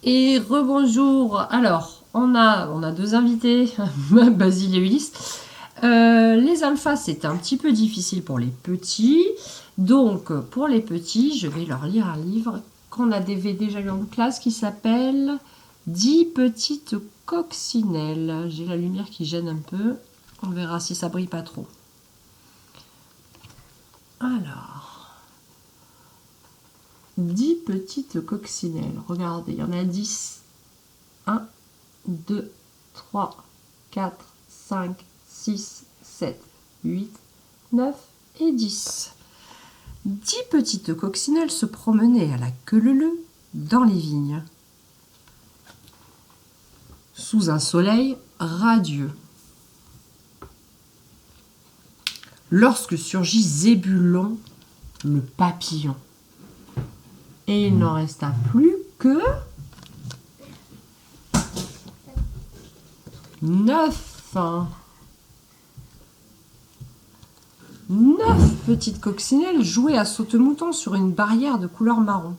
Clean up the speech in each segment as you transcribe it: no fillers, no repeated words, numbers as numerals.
Et rebonjour. Alors, on a deux invités, Basile et Ulysse. Les alphas, c'est un petit peu difficile pour les petits. Donc, pour les petits, je vais leur lire un livre qu'on avait déjà lu en classe qui s'appelle 10 petites coccinelles. J'ai la lumière qui gêne un peu. On verra si ça brille pas trop. Alors, 10 petites coccinelles. Regardez, il y en a 10. 1, 2, 3, 4, 5, 6, 7, 8, 9 et 10. 10 petites coccinelles se promenaient à la queue leu-leu dans les vignes, sous un soleil radieux. Lorsque surgit Zébulon, le papillon, et il n'en resta plus que 9. 9 petites coccinelles jouaient à saute-mouton sur une barrière de couleur marron.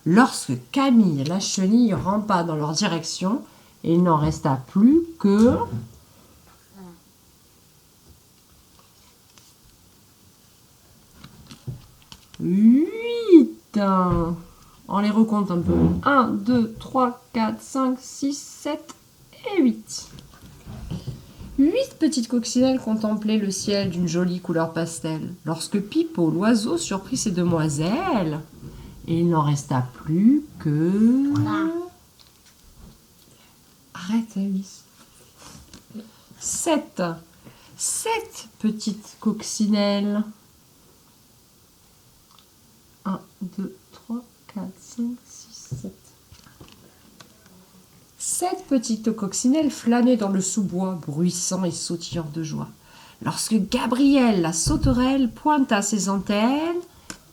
Lorsque Camille et la chenille rampa dans leur direction, il n'en resta plus que 8. On les recompte un peu. 1, 2, 3, 4, 5, 6, 7 et 8. 8 petites coccinelles contemplaient le ciel d'une jolie couleur pastel, lorsque Pipo, l'oiseau, surprit ces demoiselles. Et il n'en resta plus que... Arrête, Alice. 7. 7 petites coccinelles. 1, 2, 3, 4, 5, 6, 7. 7 petites coccinelles flânaient dans le sous-bois, bruissant et sautillant de joie. Lorsque Gabrielle, la sauterelle, pointa ses antennes,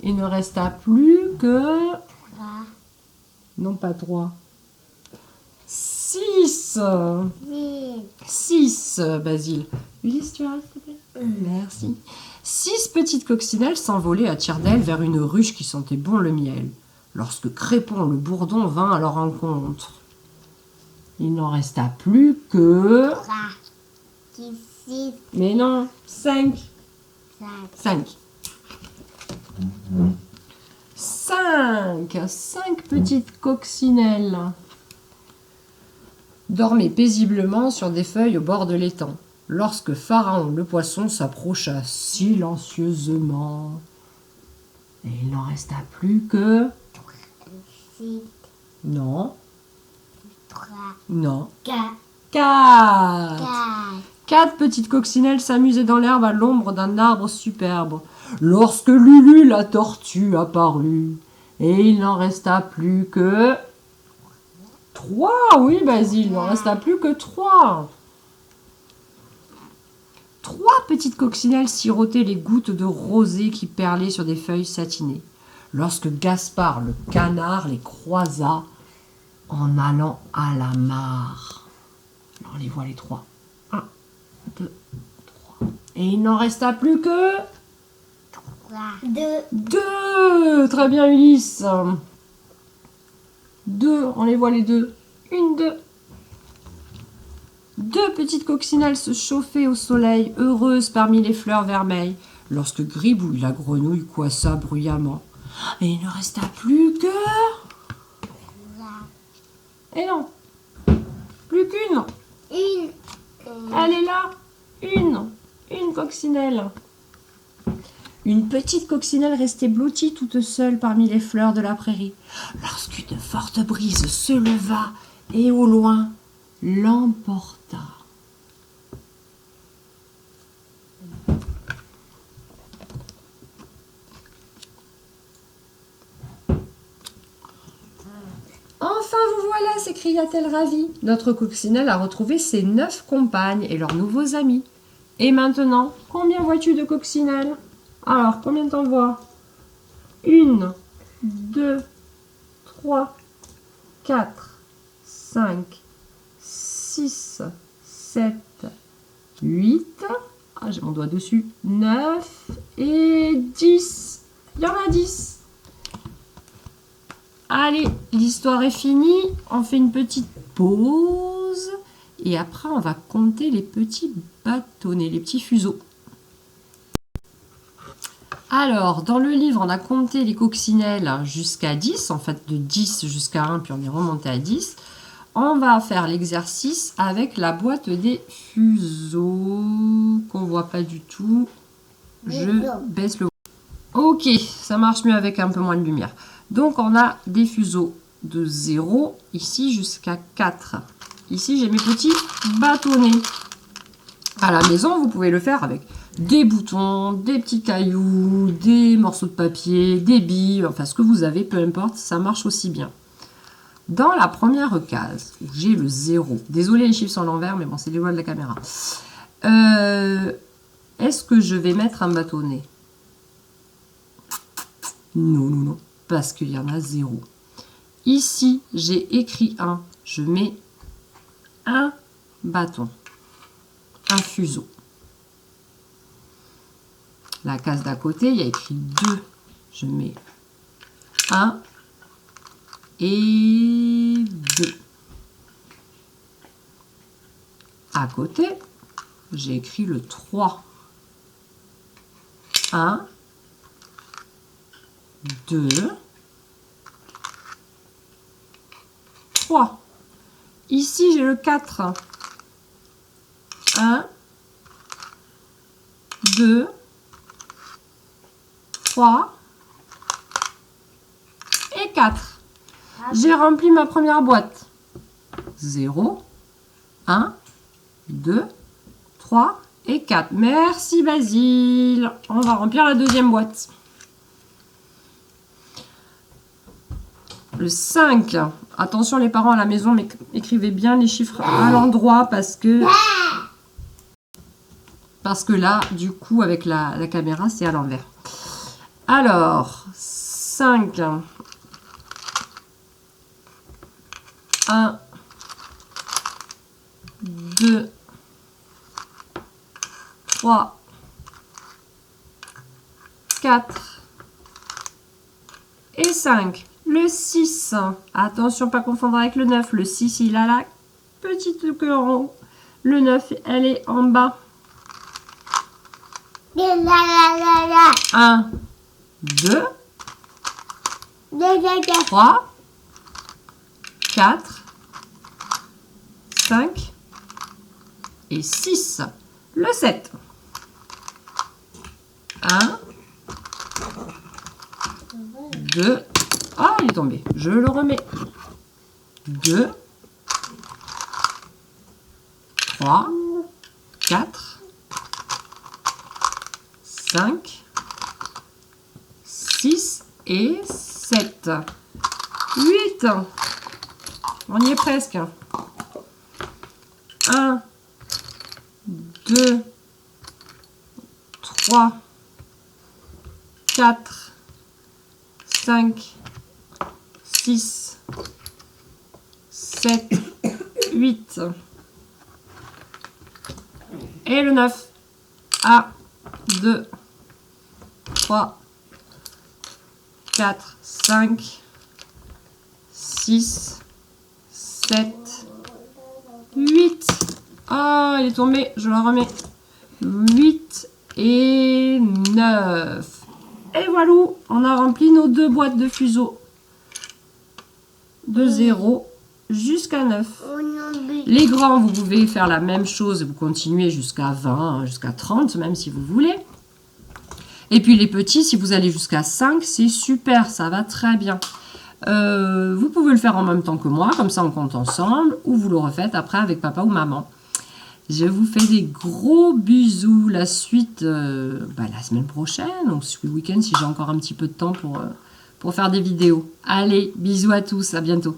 il ne resta plus que... Non, pas 3. 6. 6, Basile. Ulysse, tu arrêtes, s'il te plaît ? Merci. 6 petites coccinelles s'envolaient à tire-d'aile vers une ruche qui sentait bon le miel, lorsque Crépon, le bourdon, vint à leur rencontre. Il n'en resta plus que... 6, Mais non, 5. 5. 5 petites coccinelles dormaient paisiblement sur des feuilles au bord de l'étang, lorsque Pharaon le poisson s'approcha silencieusement. Et il n'en resta plus que... 6, Non. 3, Non. 4, 4. 4 petites coccinelles s'amusaient dans l'herbe à l'ombre d'un arbre superbe, lorsque Lulu la tortue apparut. Et il n'en resta plus que... 3. Oui, Basile, il n'en resta plus que 3. 3 petites coccinelles sirotaient les gouttes de rosée qui perlaient sur des feuilles satinées, lorsque Gaspard le canard les croisa en allant à la mare. Alors, on les voit les 3. 1, 2, 3. Et il n'en resta plus que... 2, 2. Très bien, Ulysse. 2, on les voit les 2. 1, 2. 2 petites coccinelles se chauffaient au soleil, heureuses parmi les fleurs vermeilles, lorsque Gribouille la grenouille coissa bruyamment. Et il ne resta plus que... Et non, plus qu'une. Elle est là. Une coccinelle. Une petite coccinelle restait blottie toute seule parmi les fleurs de la prairie, lorsqu'une forte brise se leva et au loin l'emporta. Enfin, vous voilà, s'écria-t-elle ravie. Notre coccinelle a retrouvé ses 9 compagnes et leurs nouveaux amis. Et maintenant, combien vois-tu de coccinelles? Alors, combien t'en vois? 1, 2, 3, 4, 5, 6, 7, 8. Ah, j'ai mon doigt dessus. 9 et 10. Il y en a 10. Allez, l'histoire est finie. On fait une petite pause. Et après, on va compter les petits bâtonnets, les petits fuseaux. Alors, dans le livre, on a compté les coccinelles jusqu'à 10. En fait, de 10 jusqu'à 1, puis on est remonté à 10. On va faire l'exercice avec la boîte des fuseaux qu'on ne voit pas du tout. Je baisse le... Ok, ça marche mieux avec un peu moins de lumière. Donc, on a des fuseaux de 0, ici jusqu'à 4. Ici, j'ai mes petits bâtonnets. À la maison, vous pouvez le faire avec des boutons, des petits cailloux, des morceaux de papier, des billes, enfin ce que vous avez, peu importe, ça marche aussi bien. Dans la première case, où j'ai le 0, désolé les chiffres sont à l'envers, mais bon, c'est les lois de la caméra. Est-ce que je vais mettre un bâtonnet? Non, non, non, parce qu'il y en a 0. Ici, j'ai écrit 1, je mets un bâton, un fuseau. La case d'à côté, il y a écrit 2, je mets 1 et 2. À côté, j'ai écrit le 3. 1, 2, 3. Ici, j'ai le 4. 1, 2, 3 et 4. J'ai rempli ma première boîte. 0, 1, 2, 3 et 4. Merci Basile. On va remplir la deuxième boîte. Le 5. Attention les parents à la maison, mais écrivez bien les chiffres à l'endroit parce que là, du coup, avec la caméra, c'est à l'envers. Alors, 5. 1, 2, 3, 4 et 5. Le 6, attention, pas confondre avec le 9. Le 6, il a la petite queue en haut. Le 9, elle est en bas. 1, 2, 3, 4, 5 et 6. Le 7. 1, 2, ah, il est tombé. Je le remets. 2, 3, 4, 5, 6 et 7. 8. On y est presque. 1, 2, 3, 4, 5, 6, 7, 8. Et le 9. 1, 2, 3, 4, 5, 6, 7, 8. Ah, il est tombé, je le remets. 8 et 9. Et voilà, on a rempli nos deux boîtes de fuseaux. De 0 jusqu'à 9. Les grands, vous pouvez faire la même chose et vous continuez jusqu'à 20, jusqu'à 30 même si vous voulez. Et puis les petits, si vous allez jusqu'à 5, c'est super, ça va très bien. Vous pouvez le faire en même temps que moi, comme ça on compte ensemble, ou vous le refaites après avec papa ou maman. Je vous fais des gros bisous. La suite, la semaine prochaine, donc ce week-end si j'ai encore un petit peu de temps pour faire des vidéos. Allez, bisous à tous, à bientôt.